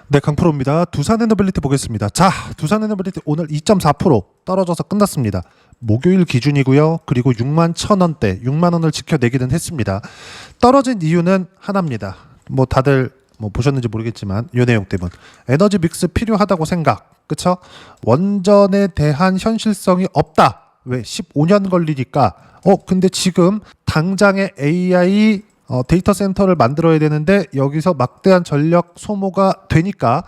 네, 강프로입니다. 두산에너빌리티 보겠습니다. 자, 두산에너빌리티 오늘 2.4% 떨어져서 끝났습니다. 목요일 기준이고요. 그리고 6만 1,000원대, 6만 원을 지켜내기는 했습니다. 떨어진 이유는 하나입니다. 뭐 다들 보셨는지 모르겠지만 이 내용 때문. 에너지 믹스 필요하다고 생각. 그쵸? 원전에 대한 현실성이 없다. 왜? 15년 걸리니까. 근데 지금 당장에 AI 데이터 센터를 만들어야 되는데 여기서 막대한 전력 소모가 되니까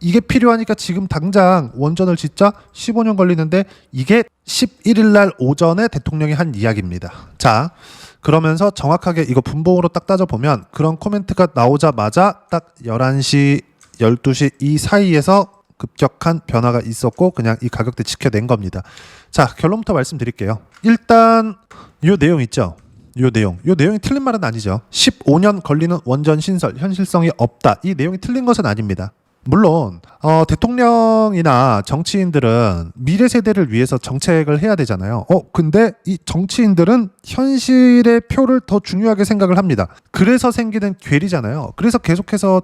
이게 필요하니까 지금 당장 원전을 짓자 15년 걸리는데 이게 11일 날 오전에 대통령이 한 이야기입니다. 자, 그러면서 정확하게 이거 분봉으로 딱 따져보면 그런 코멘트가 나오자마자 딱 11시, 12시 이 사이에서 급격한 변화가 있었고 그냥 이 가격대 지켜낸 겁니다. 자, 결론부터 말씀드릴게요. 일단 이 내용 있죠. 이 내용이 틀린 말은 아니죠. 15년 걸리는 원전 신설 현실성이 없다. 이 내용이 틀린 것은 아닙니다. 물론 대통령이나 정치인들은 미래 세대를 위해서 정책을 해야 되잖아요. 근데 이 정치인들은 현실의 표를 더 중요하게 생각을 합니다. 그래서 생기는 괴리잖아요. 그래서 계속해서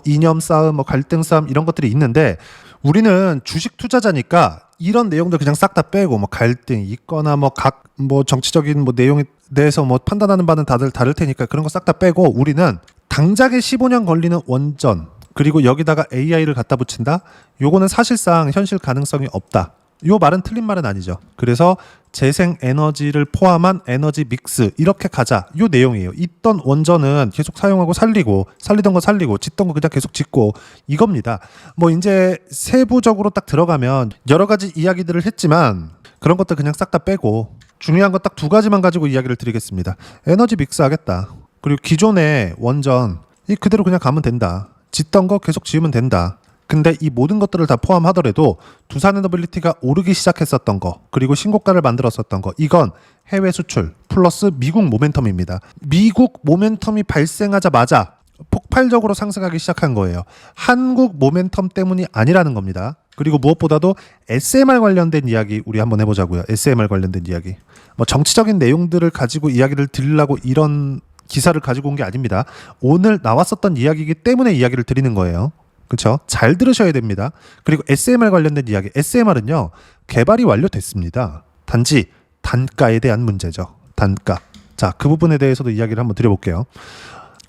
이념 싸움, 갈등 싸움 이런 것들이 있는데 우리는 주식 투자자니까 이런 내용들 그냥 싹 다 빼고 갈등이 있거나 각 정치적인 내용에 대해서 판단하는 바는 다들 다를 테니까 그런 거 싹 다 빼고 우리는 당장에 15년 걸리는 원전 그리고 여기다가 AI를 갖다 붙인다? 요거는 사실상 현실 가능성이 없다. 요 말은 틀린 말은 아니죠. 그래서 재생 에너지를 포함한 에너지 믹스 이렇게 가자. 요 내용이에요. 있던 원전은 계속 사용하고 살리던 거 살리고 짓던 거 그냥 계속 짓고 이겁니다. 이제 세부적으로 딱 들어가면 여러 가지 이야기들을 했지만 그런 것들 그냥 싹 다 빼고 중요한 거 딱 두 가지만 가지고 이야기를 드리겠습니다. 에너지 믹스 하겠다. 그리고 기존의 원전 이 그대로 그냥 가면 된다. 짓던 거 계속 지으면 된다. 근데 이 모든 것들을 다 포함하더라도 두산에너빌리티가 오르기 시작했었던 거 그리고 신고가를 만들었었던 거 이건 해외 수출 플러스 미국 모멘텀입니다. 미국 모멘텀이 발생하자마자 폭발적으로 상승하기 시작한 거예요. 한국 모멘텀 때문이 아니라는 겁니다. 그리고 무엇보다도 SMR 관련된 이야기 우리 한번 해보자고요. SMR 관련된 이야기. 정치적인 내용들을 가지고 이야기를 드리려고 이런 기사를 가지고 온 게 아닙니다. 오늘 나왔었던 이야기이기 때문에 이야기를 드리는 거예요. 그렇죠? 잘 들으셔야 됩니다. 그리고 SMR 관련된 이야기. SMR은요. 개발이 완료됐습니다. 단지 단가에 대한 문제죠. 단가. 자, 그 부분에 대해서도 이야기를 한번 드려볼게요.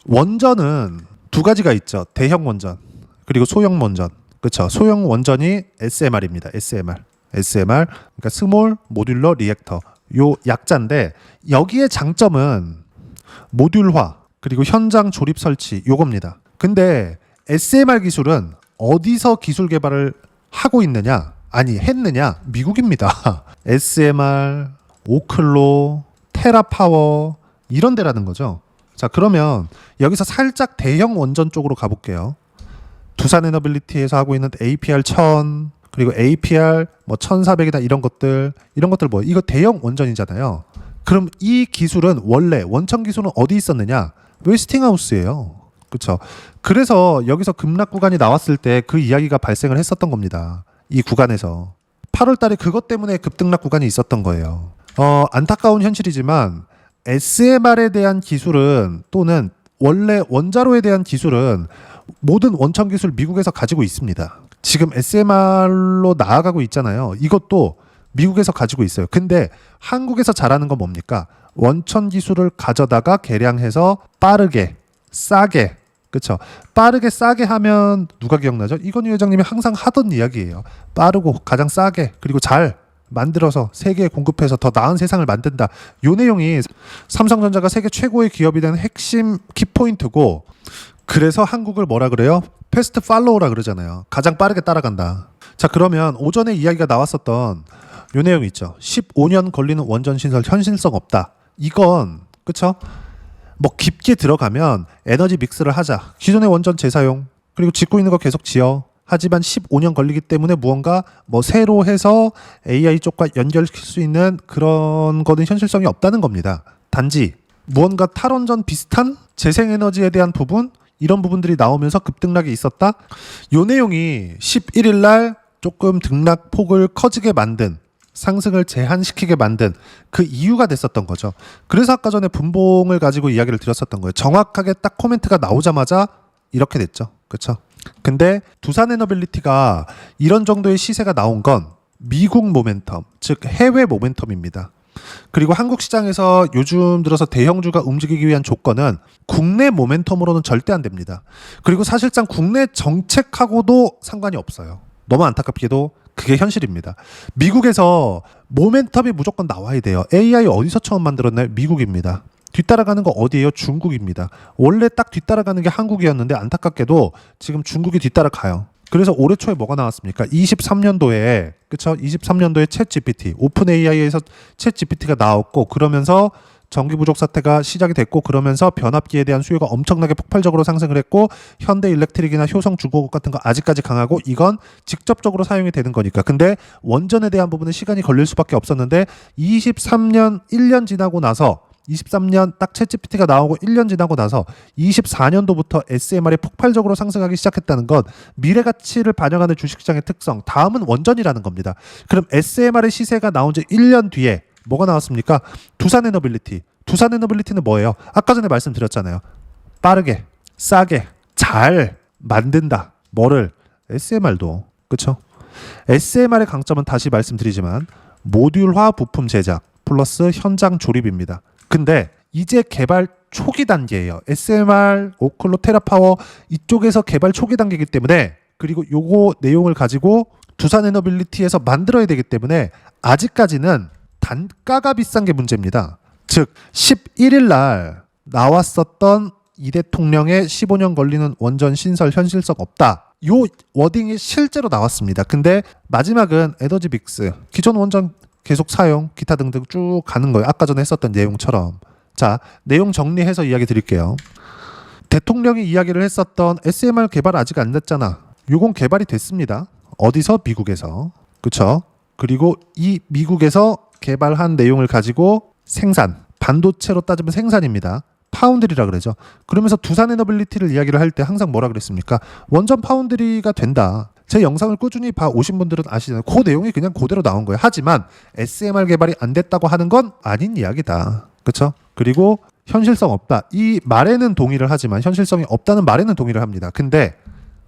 원전은 두 가지가 있죠. 대형 원전 그리고 소형 원전. 그렇죠? 소형 원전이 SMR입니다. SMR. 그러니까 스몰 모듈러 리액터. 요 약자인데 여기에 장점은 모듈화 그리고 현장 조립 설치 요겁니다. 근데 SMR 기술은 어디서 기술 개발을 하고 있느냐? 아니 했느냐? 미국입니다. SMR, 오클로, 테라파워 이런 데라는 거죠. 자, 그러면 여기서 살짝 대형 원전 쪽으로 가볼게요. 두산에너빌리티에서 하고 있는 APR 1000 그리고 APR 1400이나 이런 것들 이거 대형 원전이잖아요. 그럼 이 기술은 원래 원천 기술은 어디 있었느냐? 웨스팅하우스예요. 그렇죠. 그래서 여기서 급락 구간이 나왔을 때 그 이야기가 발생을 했었던 겁니다. 이 구간에서 8월 달에 그것 때문에 급등락 구간이 있었던 거예요. 안타까운 현실이지만 SMR에 대한 기술은 또는 원래 원자로에 대한 기술은 모든 원천 기술 미국에서 가지고 있습니다. 지금 SMR로 나아가고 있잖아요. 이것도 미국에서 가지고 있어요. 근데 한국에서 잘하는 건 뭡니까? 원천 기술을 가져다가 개량해서 빠르게, 싸게, 그렇죠? 빠르게 싸게 하면 누가 기억나죠? 이건희 회장님이 항상 하던 이야기예요. 빠르고 가장 싸게 그리고 잘 만들어서 세계에 공급해서 더 나은 세상을 만든다. 요 내용이 삼성전자가 세계 최고의 기업이 되는 핵심 키포인트고 그래서 한국을 뭐라 그래요? 패스트 팔로우라 그러잖아요. 가장 빠르게 따라간다. 자, 그러면 오전에 이야기가 나왔었던 요 내용 있죠. 15년 걸리는 원전 신설 현실성 없다. 이건 그쵸? 깊게 들어가면 에너지 믹스를 하자. 기존의 원전 재사용 그리고 짓고 있는 거 계속 지어. 하지만 15년 걸리기 때문에 무언가 새로 해서 AI 쪽과 연결시킬 수 있는 그런 거는 현실성이 없다는 겁니다. 단지 무언가 탈원전 비슷한 재생에너지에 대한 부분 이런 부분들이 나오면서 급등락이 있었다. 요 내용이 11일 날 조금 등락폭을 커지게 만든 상승을 제한시키게 만든 그 이유가 됐었던 거죠. 그래서 아까 전에 분봉을 가지고 이야기를 드렸었던 거예요. 정확하게 딱 코멘트가 나오자마자 이렇게 됐죠. 그렇죠? 근데 두산에너빌리티가 이런 정도의 시세가 나온 건 미국 모멘텀, 즉 해외 모멘텀입니다. 그리고 한국 시장에서 요즘 들어서 대형주가 움직이기 위한 조건은 국내 모멘텀으로는 절대 안 됩니다. 그리고 사실상 국내 정책하고도 상관이 없어요. 너무 안타깝게도 그게 현실입니다. 미국에서 모멘텀이 무조건 나와야 돼요. AI 어디서 처음 만들었나요? 미국입니다. 뒤따라가는 거 어디예요? 중국입니다. 원래 딱 뒤따라가는 게 한국이었는데 안타깝게도 지금 중국이 뒤따라가요. 그래서 올해 초에 뭐가 나왔습니까? 23년도에 그쵸? 23년도에 챗GPT, 오픈 AI에서 챗GPT가 나왔고 그러면서 전기 부족 사태가 시작이 됐고 그러면서 변압기에 대한 수요가 엄청나게 폭발적으로 상승을 했고 현대일렉트릭이나 효성중공업 같은 거 아직까지 강하고 이건 직접적으로 사용이 되는 거니까. 근데 원전에 대한 부분은 시간이 걸릴 수밖에 없었는데 23년 1년 지나고 나서 23년 딱 챗GPT가 나오고 1년 지나고 나서 24년도부터 SMR이 폭발적으로 상승하기 시작했다는 건 미래 가치를 반영하는 주식시장의 특성, 다음은 원전이라는 겁니다. 그럼 SMR의 시세가 나온 지 1년 뒤에 뭐가 나왔습니까? 두산에너빌리티. 두산에너빌리티는 뭐예요? 아까 전에 말씀드렸잖아요. 빠르게, 싸게, 잘 만든다. 뭐를? SMR도. 그쵸? SMR의 강점은 다시 말씀드리지만 모듈화 부품 제작 플러스 현장 조립입니다. 근데 이제 개발 초기 단계예요. SMR, 오클로, 테라파워 이쪽에서 개발 초기 단계이기 때문에 그리고 요거 내용을 가지고 두산에너빌리티에서 만들어야 되기 때문에 아직까지는 단가가 비싼 게 문제입니다. 즉 11일 날 나왔었던 이 대통령의 15년 걸리는 원전 신설 현실성 없다. 요 워딩이 실제로 나왔습니다. 근데 마지막은 에너지 믹스, 기존 원전 계속 사용, 기타 등등 쭉 가는 거예요. 아까 전에 했었던 내용처럼. 자, 내용 정리해서 이야기 드릴게요. 대통령이 이야기를 했었던 SMR 개발 아직 안 됐잖아. 요건 개발이 됐습니다. 어디서? 미국에서. 그쵸? 그리고 이 미국에서 개발한 내용을 가지고 생산, 반도체로 따지면 생산입니다. 파운드리라 그러죠. 그러면서 두산에너빌리티를 이야기를 할 때 항상 뭐라 그랬습니까? 원전 파운드리가 된다. 제 영상을 꾸준히 봐오신 분들은 아시잖아요. 그 내용이 그냥 그대로 나온 거예요. 하지만 SMR 개발이 안 됐다고 하는 건 아닌 이야기다. 그렇죠? 그리고 현실성 없다. 이 말에는 동의를 하지만 현실성이 없다는 말에는 동의를 합니다. 근데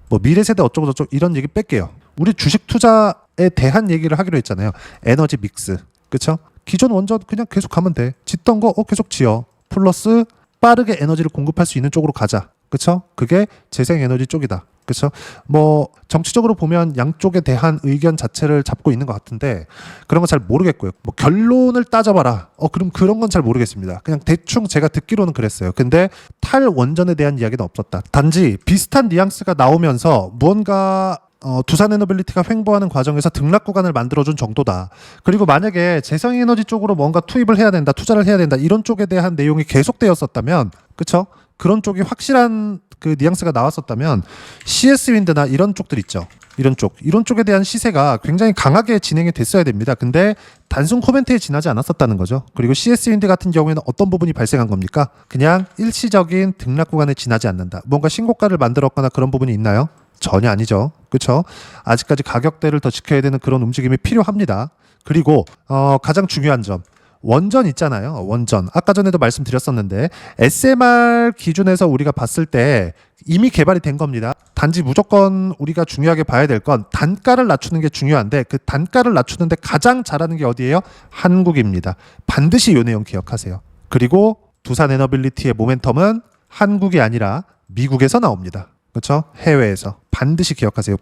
뭐 미래세대 어쩌고 저쩌고 이런 얘기 뺄게요. 우리 주식 투자에 대한 얘기를 하기로 했잖아요. 에너지 믹스. 그렇죠? 기존 원전 그냥 계속 가면 돼. 짓던 거 계속 지어. 플러스 빠르게 에너지를 공급할 수 있는 쪽으로 가자. 그렇죠? 그게 재생에너지 쪽이다. 그렇죠? 뭐 정치적으로 보면 양쪽에 대한 의견 자체를 잡고 있는 것 같은데 그런 거 잘 모르겠고요. 뭐 결론을 따져봐라. 그럼 그런 건 잘 모르겠습니다. 그냥 대충 제가 듣기로는 그랬어요. 근데 탈원전에 대한 이야기는 없었다. 단지 비슷한 뉘앙스가 나오면서 무언가 두산에너빌리티가 횡보하는 과정에서 등락 구간을 만들어준 정도다. 그리고 만약에 재생에너지 쪽으로 뭔가 투입을 해야 된다, 투자를 해야 된다 이런 쪽에 대한 내용이 계속되었었다면, 그렇죠? 그런 쪽이 확실한 그 뉘앙스가 나왔었다면 CS 윈드나 이런 쪽들 있죠. 이런 쪽에 대한 시세가 굉장히 강하게 진행이 됐어야 됩니다. 근데 단순 코멘트에 지나지 않았었다는 거죠. 그리고 CS 윈드 같은 경우에는 어떤 부분이 발생한 겁니까? 그냥 일시적인 등락 구간에 지나지 않는다. 뭔가 신고가를 만들었거나 그런 부분이 있나요? 전혀 아니죠. 그렇죠? 아직까지 가격대를 더 지켜야 되는 그런 움직임이 필요합니다. 그리고 가장 중요한 점. 원전 있잖아요. 원전. 아까 전에도 말씀드렸었는데 SMR 기준에서 우리가 봤을 때 이미 개발이 된 겁니다. 단지 무조건 우리가 중요하게 봐야 될 건 단가를 낮추는 게 중요한데 그 단가를 낮추는데 가장 잘하는 게 어디예요? 한국입니다. 반드시 이 내용 기억하세요. 그리고 두산에너빌리티의 모멘텀은 한국이 아니라 미국에서 나옵니다. 그렇죠? 해외에서 반드시 기억하세요.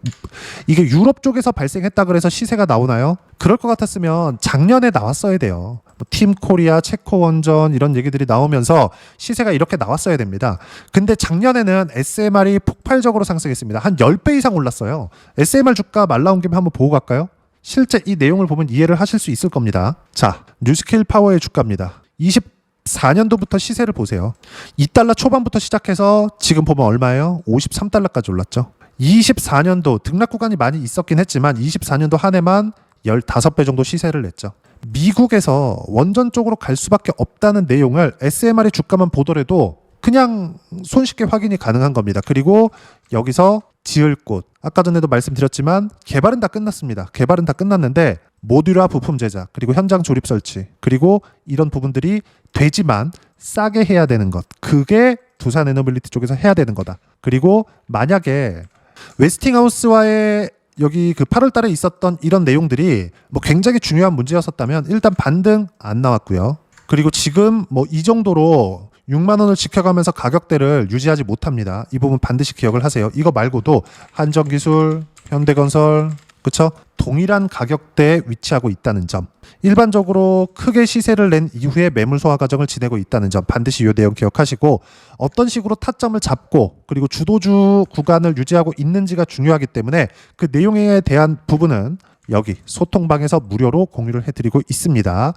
이게 유럽 쪽에서 발생했다 그래서 시세가 나오나요? 그럴 것 같았으면 작년에 나왔어야 돼요. 팀 코리아, 체코 원전 이런 얘기들이 나오면서 시세가 이렇게 나왔어야 됩니다. 근데 작년에는 SMR이 폭발적으로 상승했습니다. 한 10배 이상 올랐어요. SMR 주가 말 나온 김에 한번 보고 갈까요? 실제 이 내용을 보면 이해를 하실 수 있을 겁니다. 자, 뉴스케일 파워의 주가입니다. 24년도부터 시세를 보세요. 2달러 초반부터 시작해서 지금 보면 얼마예요? 53달러까지 올랐죠. 24년도 등락 구간이 많이 있었긴 했지만 24년도 한 해만 15배 정도 시세를 냈죠. 미국에서 원전 쪽으로 갈 수밖에 없다는 내용을 SMR의 주가만 보더라도 그냥 손쉽게 확인이 가능한 겁니다. 그리고 여기서 지을 곳, 아까 전에도 말씀드렸지만 개발은 다 끝났습니다. 개발은 다 끝났는데 모듈화 부품 제작, 그리고 현장 조립 설치, 그리고 이런 부분들이 되지만 싸게 해야 되는 것, 그게 두산에너빌리티 쪽에서 해야 되는 거다. 그리고 만약에 웨스팅하우스와의 여기 그 8월 달에 있었던 이런 내용들이 뭐 굉장히 중요한 문제였었다면 일단 반등 안 나왔고요. 그리고 지금 뭐 이 정도로 6만 원을 지켜가면서 가격대를 유지하지 못합니다. 이 부분 반드시 기억을 하세요. 이거 말고도 한정기술, 현대건설, 그쵸? 동일한 가격대에 위치하고 있다는 점. 일반적으로 크게 시세를 낸 이후에 매물 소화 과정을 지내고 있다는 점 반드시 이 내용 기억하시고 어떤 식으로 타점을 잡고 그리고 주도주 구간을 유지하고 있는지가 중요하기 때문에 그 내용에 대한 부분은 여기 소통방에서 무료로 공유를 해드리고 있습니다.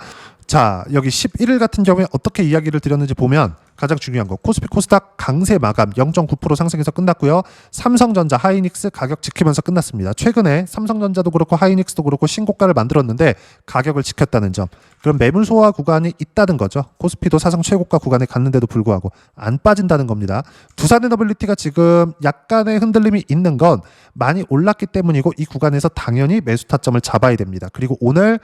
자, 여기 11일 같은 경우에 어떻게 이야기를 드렸는지 보면 가장 중요한 거 코스피 코스닥 강세 마감 0.9% 상승해서 끝났고요. 삼성전자 하이닉스 가격 지키면서 끝났습니다. 최근에 삼성전자도 그렇고 하이닉스도 그렇고 신고가를 만들었는데 가격을 지켰다는 점. 그럼 매물 소화 구간이 있다는 거죠. 코스피도 사상 최고가 구간에 갔는데도 불구하고 안 빠진다는 겁니다. 두산에너빌리티가 지금 약간의 흔들림이 있는 건 많이 올랐기 때문이고 이 구간에서 당연히 매수 타점을 잡아야 됩니다. 그리고 오늘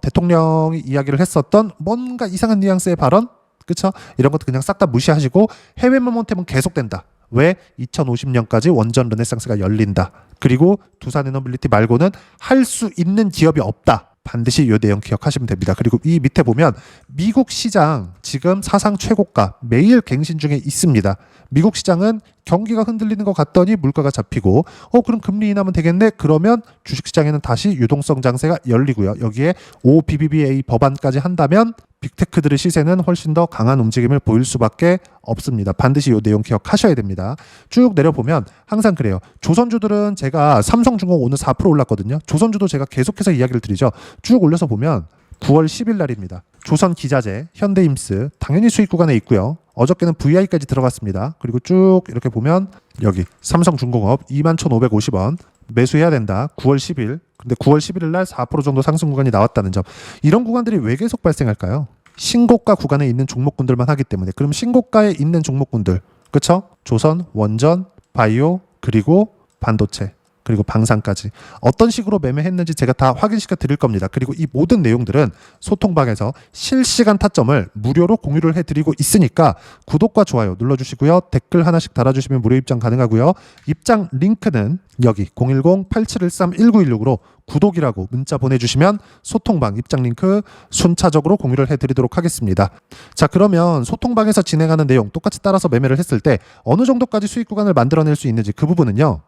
대통령이 이야기를 했었던 뭔가 이상한 뉘앙스의 발언 그쵸? 이런 것도 그냥 싹 다 무시하시고 해외 모멘텀은 계속된다. 왜? 2050년까지 원전 르네상스가 열린다. 그리고 두산에너빌리티 말고는 할 수 있는 기업이 없다. 반드시 이 내용 기억하시면 됩니다. 그리고 이 밑에 보면 미국 시장 지금 사상 최고가 매일 갱신 중에 있습니다. 미국 시장은 경기가 흔들리는 것 같더니 물가가 잡히고 그럼 금리 인하면 되겠네? 그러면 주식시장에는 다시 유동성 장세가 열리고요. 여기에 OBBBA 법안까지 한다면 빅테크들의 시세는 훨씬 더 강한 움직임을 보일 수밖에 없습니다. 반드시 이 내용 기억하셔야 됩니다. 쭉 내려보면 항상 그래요. 조선주들은 제가 삼성중공 오늘 4% 올랐거든요. 조선주도 제가 계속해서 이야기를 드리죠. 쭉 올려서 보면 9월 10일 날입니다. 조선기자재, 현대임스 당연히 수익 구간에 있고요. 어저께는 VI까지 들어갔습니다. 그리고 쭉 이렇게 보면 여기 삼성중공업 21,550원 매수해야 된다. 9월 10일. 근데 9월 11일 날 4% 정도 상승 구간이 나왔다는 점. 이런 구간들이 왜 계속 발생할까요? 신고가 구간에 있는 종목군들만 하기 때문에. 그럼 신고가에 있는 종목군들. 그쵸? 조선, 원전, 바이오, 그리고 반도체. 그리고 방산까지 어떤 식으로 매매했는지 제가 다 확인시켜 드릴 겁니다. 그리고 이 모든 내용들은 소통방에서 실시간 타점을 무료로 공유를 해드리고 있으니까 구독과 좋아요 눌러주시고요. 댓글 하나씩 달아주시면 무료 입장 가능하고요. 입장 링크는 여기 010-8713-1916으로 구독이라고 문자 보내주시면 소통방 입장 링크 순차적으로 공유를 해드리도록 하겠습니다. 자, 그러면 소통방에서 진행하는 내용 똑같이 따라서 매매를 했을 때 어느 정도까지 수익 구간을 만들어낼 수 있는지 그 부분은요.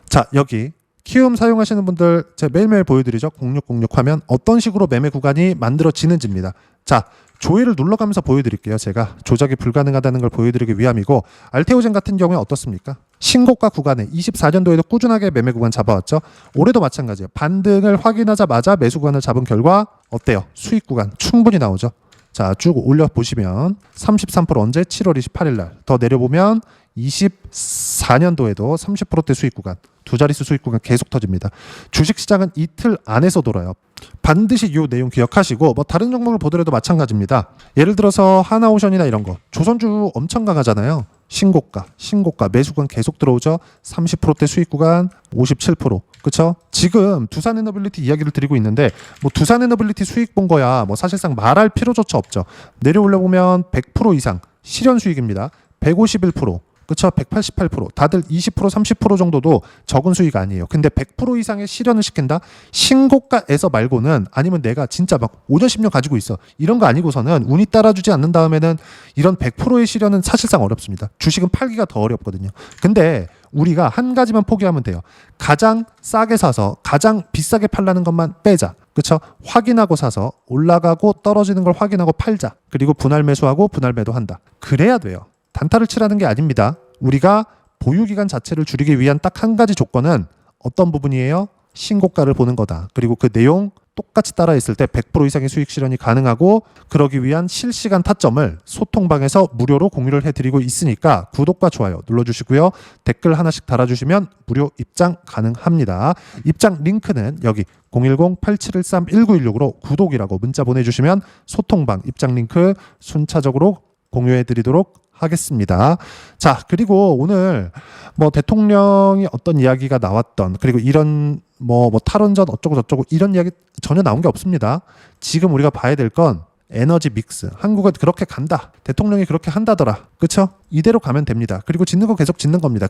자, 여기 키움 사용하시는 분들 제가 매일매일 보여드리죠. 0606 하면 어떤 식으로 매매 구간이 만들어지는지입니다. 자, 조회를 눌러가면서 보여드릴게요. 제가 조작이 불가능하다는 걸 보여드리기 위함이고 알테오젠 같은 경우에 어떻습니까? 신고가 구간에 24년도에도 꾸준하게 매매 구간 잡아왔죠. 올해도 마찬가지예요. 반등을 확인하자마자 매수 구간을 잡은 결과 어때요? 수익 구간 충분히 나오죠. 자, 쭉 올려보시면 33% 언제? 7월 28일 날. 더 내려보면 24년도에도 30%대 수익 구간, 두 자릿수 수익 구간 계속 터집니다. 주식시장은 이틀 안에서 돌아요. 반드시 이 내용 기억하시고 뭐 다른 종목을 보더라도 마찬가지입니다. 예를 들어서 하나오션이나 이런 거 조선주 엄청 강하잖아요. 신고가 매수구간 계속 들어오죠. 30%대 수익 구간 57%. 그쵸? 지금 두산에너빌리티 이야기를 드리고 있는데 뭐 두산에너빌리티 수익 본 거야 뭐 사실상 말할 필요조차 없죠. 내려올려 보면 100% 이상 실현 수익입니다. 151%. 그쵸? 188%. 다들 20% 30% 정도도 적은 수익 아니에요. 근데 100% 이상의 실현을 시킨다? 신고가에서 말고는 아니면 내가 진짜 막 5년 10년 가지고 있어. 이런 거 아니고서는 운이 따라주지 않는 다음에는 이런 100%의 실현은 사실상 어렵습니다. 주식은 팔기가 더 어렵거든요. 근데 우리가 한 가지만 포기하면 돼요. 가장 싸게 사서 가장 비싸게 팔라는 것만 빼자. 그쵸? 확인하고 사서 올라가고 떨어지는 걸 확인하고 팔자. 그리고 분할 매수하고 분할 매도한다. 그래야 돼요. 단타를 치라는 게 아닙니다. 우리가 보유기간 자체를 줄이기 위한 딱 한 가지 조건은 어떤 부분이에요? 신고가를 보는 거다. 그리고 그 내용 똑같이 따라 했을 때 100% 이상의 수익 실현이 가능하고 그러기 위한 실시간 타점을 소통방에서 무료로 공유를 해드리고 있으니까 구독과 좋아요 눌러주시고요. 댓글 하나씩 달아주시면 무료 입장 가능합니다. 입장 링크는 여기 010-8713-1916으로 구독이라고 문자 보내주시면 소통방 입장 링크 순차적으로 공유해드리도록 하겠습니다. 자, 그리고 오늘 뭐 대통령이 어떤 이야기가 나왔던 그리고 이런 뭐 탈원전 어쩌고 저쩌고 이런 이야기 전혀 나온 게 없습니다. 지금 우리가 봐야 될 건 에너지 믹스. 한국은 그렇게 간다. 대통령이 그렇게 한다더라. 그쵸? 이대로 가면 됩니다. 그리고 짓는 거 계속 짓는 겁니다.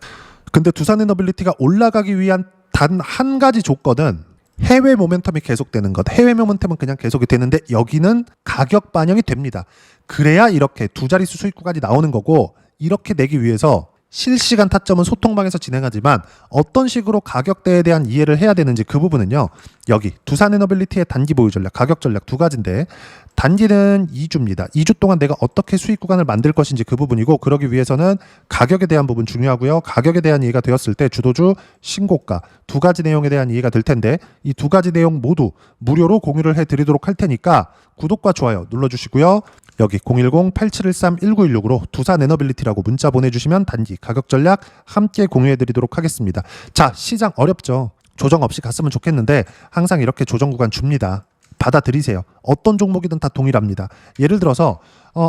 근데 두산에너빌리티가 올라가기 위한 단 한 가지 조건은 해외 모멘텀이 계속되는 것. 해외 모멘텀은 그냥 계속이 되는데 여기는 가격 반영이 됩니다. 그래야 이렇게 두 자릿수 수익 구간이 나오는 거고, 이렇게 내기 위해서 실시간 타점은 소통방에서 진행하지만 어떤 식으로 가격대에 대한 이해를 해야 되는지 그 부분은요. 여기 두산에너빌리티의 단기 보유 전략, 가격 전략 두 가지인데, 단기는 2주입니다. 2주 동안 내가 어떻게 수익 구간을 만들 것인지 그 부분이고, 그러기 위해서는 가격에 대한 부분 중요하고요. 가격에 대한 이해가 되었을 때 주도주, 신고가 두 가지 내용에 대한 이해가 될 텐데, 이 두 가지 내용 모두 무료로 공유를 해드리도록 할 테니까 구독과 좋아요 눌러주시고요. 여기 010-8713-1916으로 두산에너빌리티라고 문자 보내주시면 단기 가격 전략 함께 공유해드리도록 하겠습니다. 자, 시장 어렵죠. 조정 없이 갔으면 좋겠는데 항상 이렇게 조정 구간 줍니다. 받아들이세요. 어떤 종목이든 다 동일합니다. 예를 들어서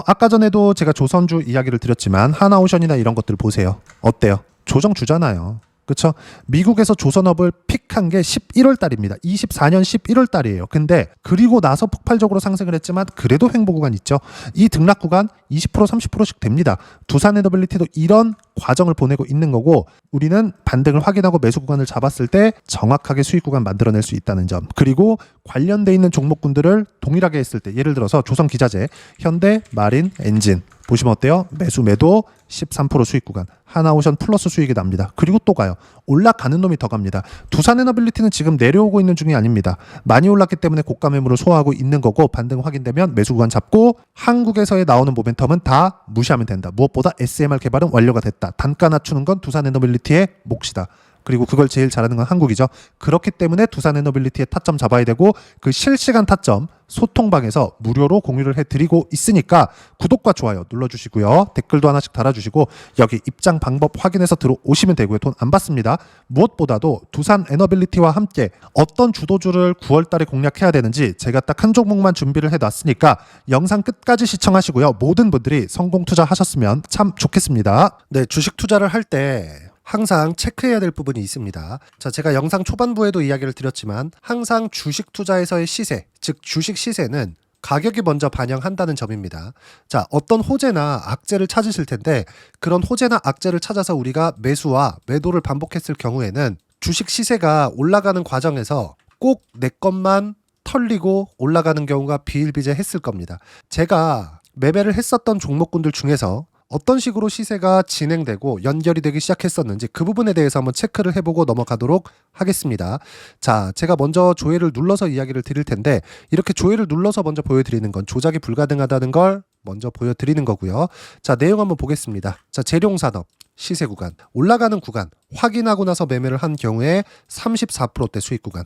아까 전에도 제가 조선주 이야기를 드렸지만 하나오션이나 이런 것들 보세요. 어때요? 조정 주잖아요. 그렇죠? 미국에서 조선업을 픽한 게 11월 달입니다. 24년 11월 달이에요. 근데 그리고 나서 폭발적으로 상승을 했지만 그래도 횡보 구간 있죠. 이 등락 구간 20% 30%씩 됩니다. 두산에너빌리티도 이런 과정을 보내고 있는 거고, 우리는 반등을 확인하고 매수 구간을 잡았을 때 정확하게 수익 구간 만들어낼 수 있다는 점, 그리고 관련돼 있는 종목군들을 동일하게 했을 때 예를 들어서 조선기자재, 현대, 마린, 엔진 보시면 어때요? 매수 매도 13% 수익 구간, 하나오션 플러스 수익이 납니다. 그리고 또 가요. 올라가는 놈이 더 갑니다. 두산에너빌리티는 지금 내려오고 있는 중이 아닙니다. 많이 올랐기 때문에 고가 매물을 소화하고 있는 거고, 반등 확인되면 매수 구간 잡고, 한국에서의 나오는 모멘텀은 다 무시하면 된다. 무엇보다 SMR 개발은 완료가 됐다. 단가 낮추는 건 두산에너빌리티의 몫이다. 그리고 그걸 제일 잘하는 건 한국이죠. 그렇기 때문에 두산에너빌리티의 타점 잡아야 되고, 그 실시간 타점 소통방에서 무료로 공유를 해드리고 있으니까 구독과 좋아요 눌러주시고요. 댓글도 하나씩 달아주시고 여기 입장 방법 확인해서 들어오시면 되고요. 돈 안 받습니다. 무엇보다도 두산에너빌리티와 함께 어떤 주도주를 9월달에 공략해야 되는지 제가 딱 한 종목만 준비를 해놨으니까 영상 끝까지 시청하시고요. 모든 분들이 성공 투자하셨으면 참 좋겠습니다. 네, 주식 투자를 할 때 항상 체크해야 될 부분이 있습니다. 자, 제가 영상 초반부에도 이야기를 드렸지만 항상 주식 투자에서의 시세, 즉 주식 시세는 가격이 먼저 반영한다는 점입니다. 자, 어떤 호재나 악재를 찾으실 텐데, 그런 호재나 악재를 찾아서 우리가 매수와 매도를 반복했을 경우에는 주식 시세가 올라가는 과정에서 꼭 내 것만 털리고 올라가는 경우가 비일비재했을 겁니다. 제가 매매를 했었던 종목군들 중에서 어떤 식으로 시세가 진행되고 연결이 되기 시작했었는지 그 부분에 대해서 한번 체크를 해보고 넘어가도록 하겠습니다. 자, 제가 먼저 조회를 눌러서 이야기를 드릴 텐데, 이렇게 조회를 눌러서 먼저 보여드리는 건 조작이 불가능하다는 걸 먼저 보여드리는 거고요. 자, 내용 한번 보겠습니다. 자, 재룡산업 시세 구간, 올라가는 구간 확인하고 나서 매매를 한 경우에 34%대 수익 구간.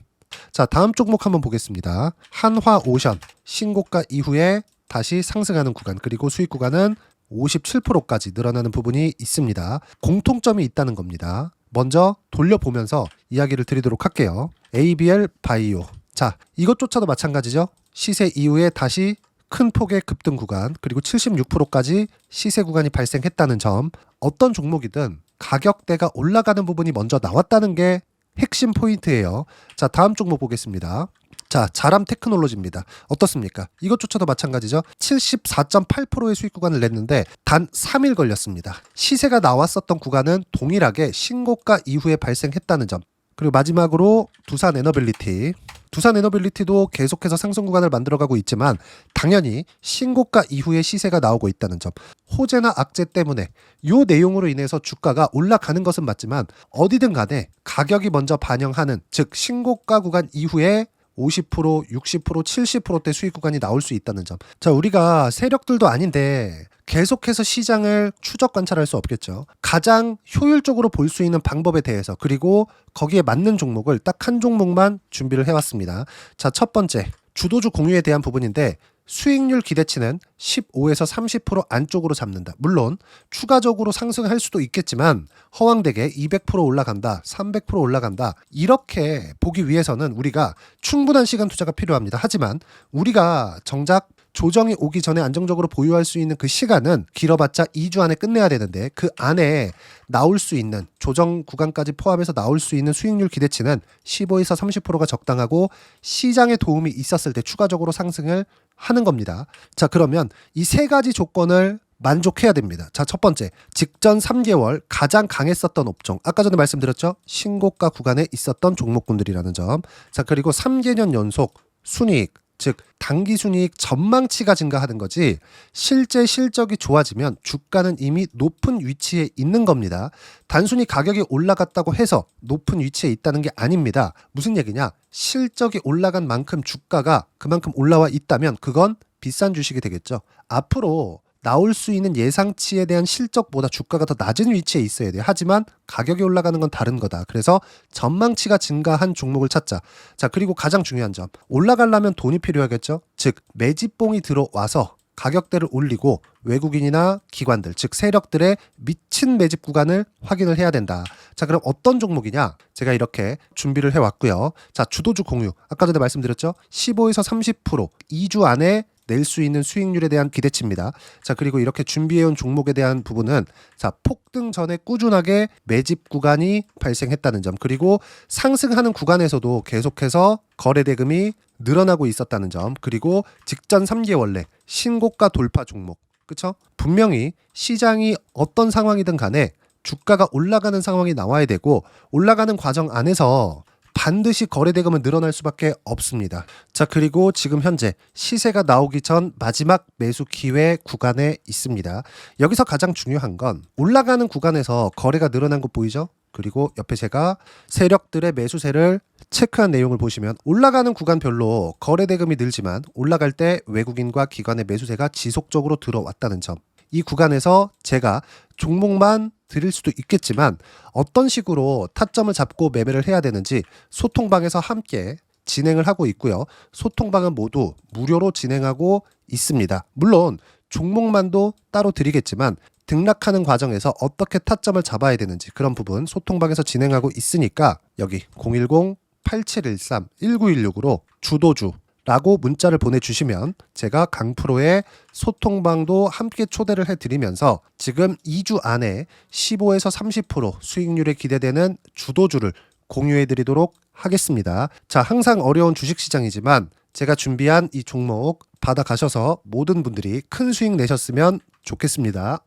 자, 다음 종목 한번 보겠습니다. 한화오션 신고가 이후에 다시 상승하는 구간, 그리고 수익 구간은 57%까지 늘어나는 부분이 있습니다. 공통점이 있다는 겁니다. 먼저 돌려보면서 이야기를 드리도록 할게요. ABL 바이오. 자, 이것조차도 마찬가지죠. 시세 이후에 다시 큰 폭의 급등 구간, 그리고 76%까지 시세 구간이 발생했다는 점. 어떤 종목이든 가격대가 올라가는 부분이 먼저 나왔다는 게 핵심 포인트예요. 자, 다음 종목 보겠습니다. 자, 자람 테크놀로지입니다. 어떻습니까? 이것조차도 마찬가지죠. 74.8%의 수익 구간을 냈는데 단 3일 걸렸습니다. 시세가 나왔었던 구간은 동일하게 신고가 이후에 발생했다는 점. 그리고 마지막으로 두산에너빌리티. 두산에너빌리티도 계속해서 상승 구간을 만들어가고 있지만 당연히 신고가 이후에 시세가 나오고 있다는 점. 호재나 악재 때문에 이 내용으로 인해서 주가가 올라가는 것은 맞지만 어디든 간에 가격이 먼저 반영하는, 즉 신고가 구간 이후에 50%, 60%, 70%대 수익 구간이 나올 수 있다는 점. 자, 우리가 세력들도 아닌데 계속해서 시장을 추적 관찰할 수 없겠죠. 가장 효율적으로 볼 수 있는 방법에 대해서, 그리고 거기에 맞는 종목을 딱 한 종목만 준비를 해왔습니다. 자, 첫 번째 주도주 공유에 대한 부분인데, 수익률 기대치는 15에서 30% 안쪽으로 잡는다. 물론 추가적으로 상승할 수도 있겠지만 허황되게 200% 올라간다, 300% 올라간다, 이렇게 보기 위해서는 우리가 충분한 시간 투자가 필요합니다. 하지만 우리가 정작 조정이 오기 전에 안정적으로 보유할 수 있는 그 시간은 길어봤자 2주 안에 끝내야 되는데 그 안에 나올 수 있는 조정 구간까지 포함해서 나올 수 있는 수익률 기대치는 15에서 30%가 적당하고 시장에 도움이 있었을 때 추가적으로 상승을 하는 겁니다. 자, 그러면 이 세 가지 조건을 만족해야 됩니다. 자, 첫 번째, 직전 3개월 가장 강했었던 업종. 아까 전에 말씀드렸죠? 신고가 구간에 있었던 종목군들이라는 점. 자, 그리고 3개년 연속 순이익, 즉 단기 순이익 전망치가 증가하는 거지 실제 실적이 좋아지면 주가는 이미 높은 위치에 있는 겁니다. 단순히 가격이 올라갔다고 해서 높은 위치에 있다는 게 아닙니다. 무슨 얘기냐? 실적이 올라간 만큼 주가가 그만큼 올라와 있다면 그건 비싼 주식이 되겠죠. 앞으로 나올 수 있는 예상치에 대한 실적보다 주가가 더 낮은 위치에 있어야 돼요. 하지만 가격이 올라가는 건 다른 거다. 그래서 전망치가 증가한 종목을 찾자. 자, 그리고 가장 중요한 점. 올라가려면 돈이 필요하겠죠. 즉 매집봉이 들어와서 가격대를 올리고 외국인이나 기관들, 즉 세력들의 미친 매집 구간을 확인을 해야 된다. 자, 그럼 어떤 종목이냐? 제가 이렇게 준비를 해왔고요. 자, 주도주 공유. 아까 전에 말씀드렸죠. 15에서 30% 2주 안에 낼 수 있는 수익률에 대한 기대치입니다. 자, 그리고 이렇게 준비해온 종목에 대한 부분은 자, 폭등 전에 꾸준하게 매집 구간이 발생했다는 점, 그리고 상승하는 구간에서도 계속해서 거래 대금이 늘어나고 있었다는 점, 그리고 직전 3개월 내 신고가 돌파 종목. 그쵸? 분명히 시장이 어떤 상황이든 간에 주가가 올라가는 상황이 나와야 되고 올라가는 과정 안에서 반드시 거래 대금은 늘어날 수밖에 없습니다. 자, 그리고 지금 현재 시세가 나오기 전 마지막 매수 기회 구간에 있습니다. 여기서 가장 중요한 건 올라가는 구간에서 거래가 늘어난 거 보이죠? 그리고 옆에 제가 세력들의 매수세를 체크한 내용을 보시면 올라가는 구간별로 거래 대금이 늘지만 올라갈 때 외국인과 기관의 매수세가 지속적으로 들어왔다는 점. 이 구간에서 제가 종목만 드릴 수도 있겠지만 어떤 식으로 타점을 잡고 매매를 해야 되는지 소통방에서 함께 진행을 하고 있고요. 소통방은 모두 무료로 진행하고 있습니다. 물론 종목만도 따로 드리겠지만 등락하는 과정에서 어떻게 타점을 잡아야 되는지 그런 부분 소통방에서 진행하고 있으니까 여기 010-8713-1916으로 주도주 라고 문자를 보내주시면 제가 강프로의 소통방도 함께 초대를 해드리면서 지금 2주 안에 15에서 30% 수익률에 기대되는 주도주를 공유해드리도록 하겠습니다. 자, 항상 어려운 주식시장이지만 제가 준비한 이 종목 받아가셔서 모든 분들이 큰 수익 내셨으면 좋겠습니다.